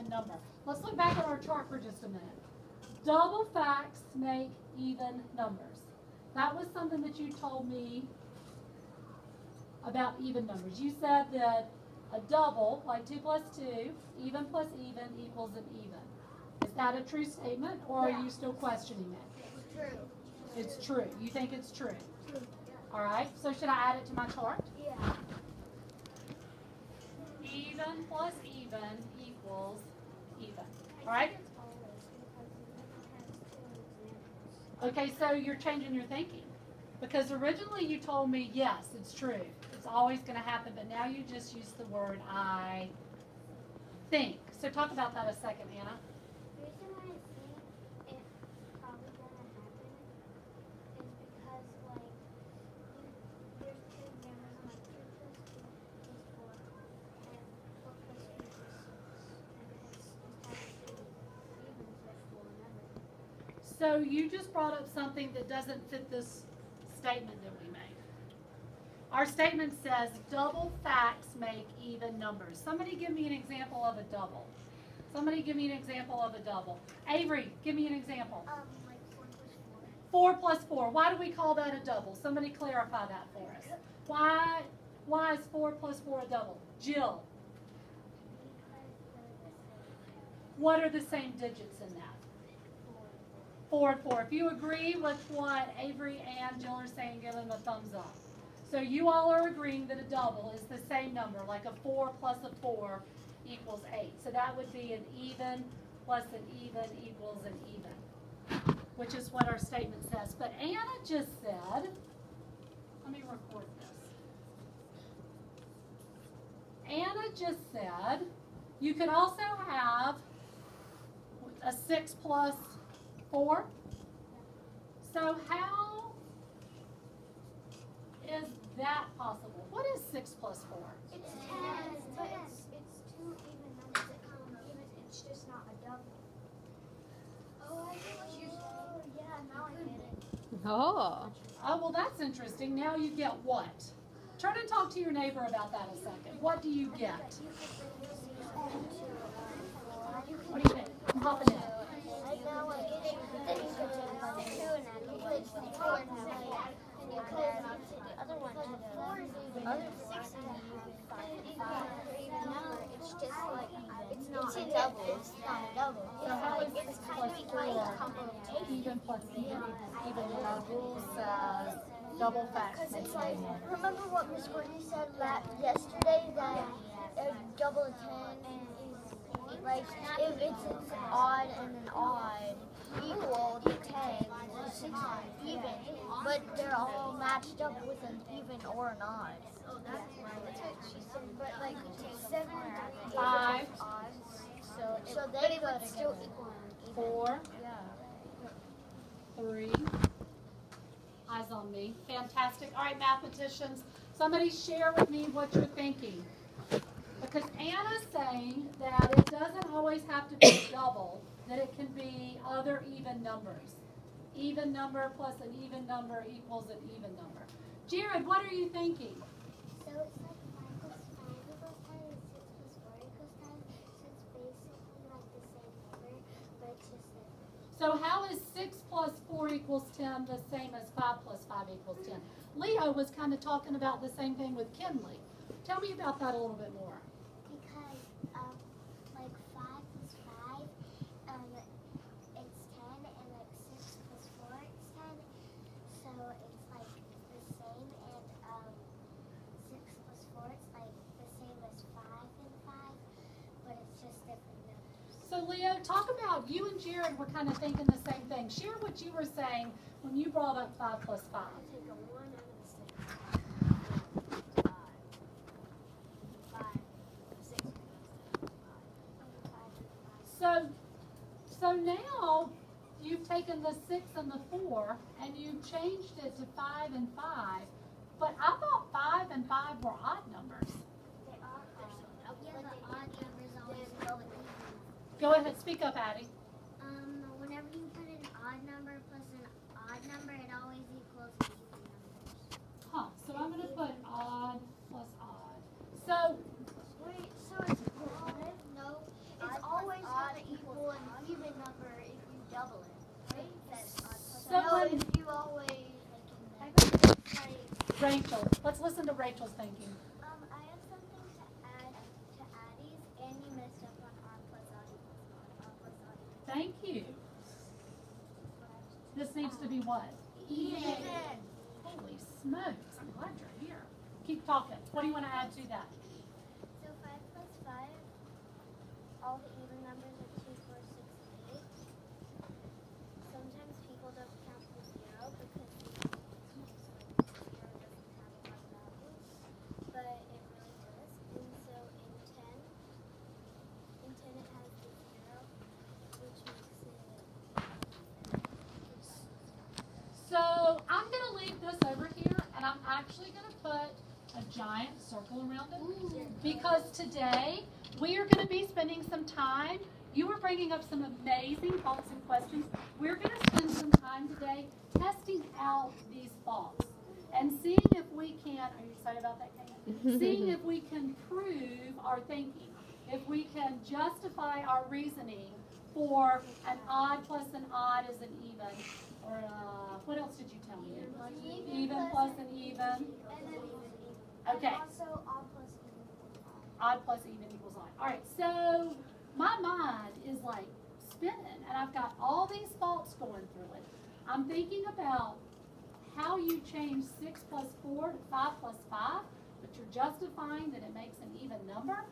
even number. Let's look back at our chart for just a minute. Double facts make even numbers. That was something that you told me about even numbers. You said that a double, like 2 plus 2, even plus even equals an even. Is that a true statement, or are you still questioning it? It's true. It's true. You think it's true? All right. So should I add it to my chart? Yeah. Even plus even equals even. All right? Okay, so you're changing your thinking. Because originally you told me, yes, it's true. It's always going to happen, but now you just use the word I think. So talk about that a second, Anna. The reason why I think it's probably gonna happen is because there's two numbers like 2 plus 2 is 4 and 4 plus 2 is 6 and it's having even plus 4 number. So you just brought up something that doesn't fit this statement that we made. Our statement says double facts make even numbers. Somebody give me an example of a double. Somebody give me an example of a double. Avery, give me an example. Like 4 plus 4. 4 plus 4. Why do we call that a double? Somebody clarify that for us. Why is 4 plus 4 a double? Jill, what are the same digits in that? 4 and 4. If you agree with what Avery and Jill are saying, give them a thumbs up. So you all are agreeing that a double is the same number, like a 4 plus a 4 equals 8. So that would be an even plus an even equals an even, which is what our statement says. But Anna just said, let me record this. Anna just said you could also have a 6 plus 4. So how is that possible? What is 6 plus 4? It's 10, but it's 2 even numbers that come even. It's just not a double. Oh, I get what you're saying. Yeah, now I get it. Oh. Oh, well, that's interesting. Now you get what? Turn and talk to your neighbor about that a second. What do you get? What do you think? I'm hopping in. Right now I'm getting that you could take 2 and add the 1 is 4 and have 8. And then the other one, 4 is even. Other 6 and you could 5 and 5. Remember, it's just like, it's not a double. It's not a double. So how is 6 plus 4 complementation. even plus even equals even when our rule says double facts Because make it's like, even numbers? remember what Miss Courtney said yesterday, that a double of 10 is like, if it's an odd and an odd equal to 10, 6 is even, but they're all matched up with an even or an odd. Oh, that's what she said, but like 7 and 5. odd, so they would still equal 4. Yeah. 3. Eyes on me. Fantastic. All right, mathematicians, somebody share with me what you're thinking. Because Anna's saying that it doesn't always have to be double, that it can be other even numbers. Even number plus an even number equals an even number. Jared, what are you thinking? So it's like 5 plus 5 equals 10 and 6 plus 4 equals 10. So it's basically like the same number, but it's just different. So how is 6 plus 4 equals 10 the same as 5 plus 5 equals 10? Leo was kind of talking about the same thing with Kinley. Tell me about that a little bit more. Because like 5 plus 5, it's 10, and like 6 plus 4, it's 10. So it's like the same, and 6 plus 4, it's like the same as 5 and 5, but it's just different numbers. So Leo, talk about, you and Jared were kind of thinking the same thing. Share what you were saying when you brought up 5 plus 5. Take a 1 out of the 6. 5. So now you've taken the 6 and the 4 and you've changed it to 5 and 5. But I thought 5 and 5 were odd numbers. They are odd. Yeah, the odd numbers always go with even. Go ahead, speak up, Addie. Whenever you put an odd number plus an odd number, it always equals an even number. Huh, so I'm going to put odd plus odd. So, Wait, so it's odd? No, it's always Rachel. Let's listen to Rachel's thinking. I have something to add to Addie's, and you messed up on R plus odd equals R plus odd. Thank you. This needs to be what? Even. Holy smokes, I'm glad you're here. Keep talking. What do you want to add to that? So 5 plus 5, all the even numbers are 2, 4, 6, 8. Sometimes people don't count to 0 because 0 doesn't have a lot of values, but it really does. And so in 10 it has the 0, which makes it. So I'm going to leave this over here, and I'm actually going to put a giant circle around it because today we are going to be spending some time. You were bringing up some amazing thoughts and questions. We're going to spend some time today testing out these thoughts and seeing if we can, are you excited about that, Kate? Seeing if we can prove our thinking, if we can justify our reasoning for an odd plus an odd is an even, or what else did you tell me? Even plus an even. And then even. Okay. And also odd plus even equals odd. Odd plus even equals odd. All right, so my mind is like spinning, and I've got all these thoughts going through it. I'm thinking about how you change 6 plus 4 to 5 plus 5, but you're justifying that it makes an even number.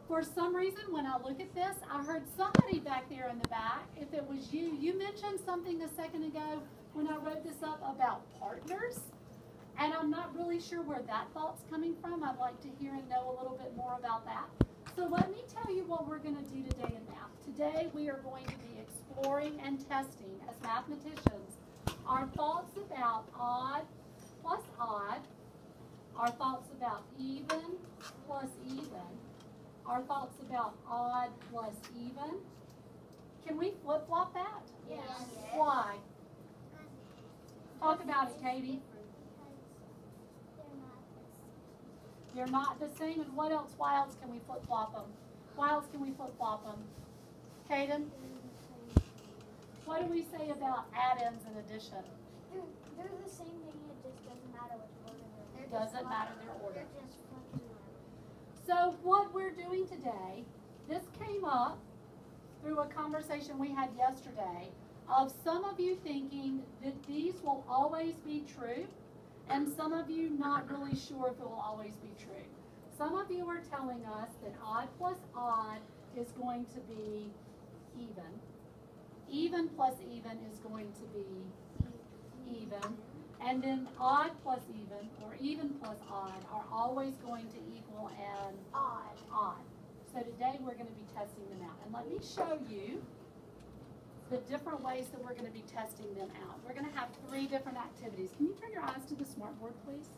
For some reason, when I look at this, I heard somebody back there in the back, if it was you, you mentioned something a second ago when I wrote this up about partners, and I'm not really sure where that thought's coming from. I'd like to hear and know a little bit more about that. So let me tell you what we're going to do today in math. Today we are going to be exploring and testing, as mathematicians, our thoughts about odd plus odd, our thoughts about even plus even, our thoughts about odd plus even. Can we flip-flop that? Yes. Why? Talk about it, Katie. They're not the same. And what else? Why else can we flip-flop them? Why else can we flip-flop them? Kaden? What do we say about add-ins and addition? They're the same thing, it just doesn't matter which order they're in. Doesn't matter their order. They're just flipping them. So what we're doing today, this came up through a conversation we had yesterday of some of you thinking that these will always be true, and some of you not really sure if it will always be true. Some of you are telling us that odd plus odd is going to be even. Even plus even is going to be even. And then odd plus even plus odd are always going to equal an odd. So today we're going to be testing them out. And let me show you the different ways that we're going to be testing them out. We're going to have 3 different activities. Can you turn your eyes to the smartboard, please?